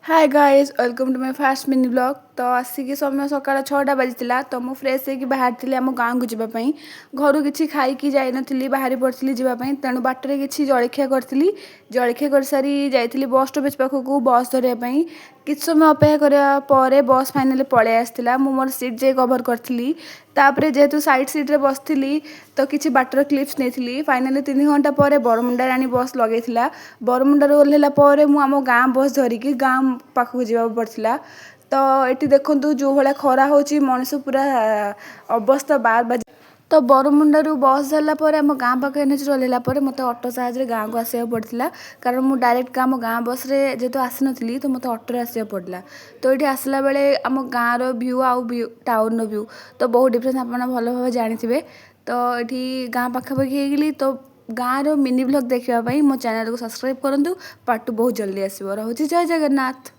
Hi guys welcome to my fast mini blog. तो आसिक समय सकाल 6टा बाजिला तो मु फ्रेश होकर बाहरी आम गाँव को जावाई घर किसी खाई जाई नी बाहरी पड़ी जावाई तेणु बाटर किसी जलखिया करी जलखिया कर सारी जाइली बस स्टॉपेज पाखक बस धरवाई किछ समय अपेक्षा कराया बस फाइनाली पलि आसाला मु मोर सीट जाए कभर करी तापर जेहेतु साइड सीट्रे बसती तो किसी बाटर क्लिप्स नहीं फाइनाली 3 घंटा पर बरमुंडा राणी बस लगे बरमुंडार ओह्लैला आम गाँ बस धरिकी गाँ पाखक जा पड़ा। तो ये देखु जो भाया खरा हो मनीष पूरा अवस्था बार बाज तो बरमुंडारू बस धरला आम गाँ पाख एनएच ओह्लैला मत अटो साहाଯ୍य गाँ को आसवा पड़ा कारण मुझे डायरेक्ट आम गाँ बस जेहेतु आसी नी तो मत अटो आसवा पड़ा। तो ये आसला बेले आम गाँव भ्यू आउ टाउन भ्यू तो बहुत डिफरेन्स आप भल भाव जानते। तो ये गाँ पाखापाखि होगी तो गाँव मिनी ब्लॉग देखापी मो चैनल को सब्सक्राइब करूँ। पार्ट 2 बहुत जल्दी आसो। रोचे जय जगन्नाथ।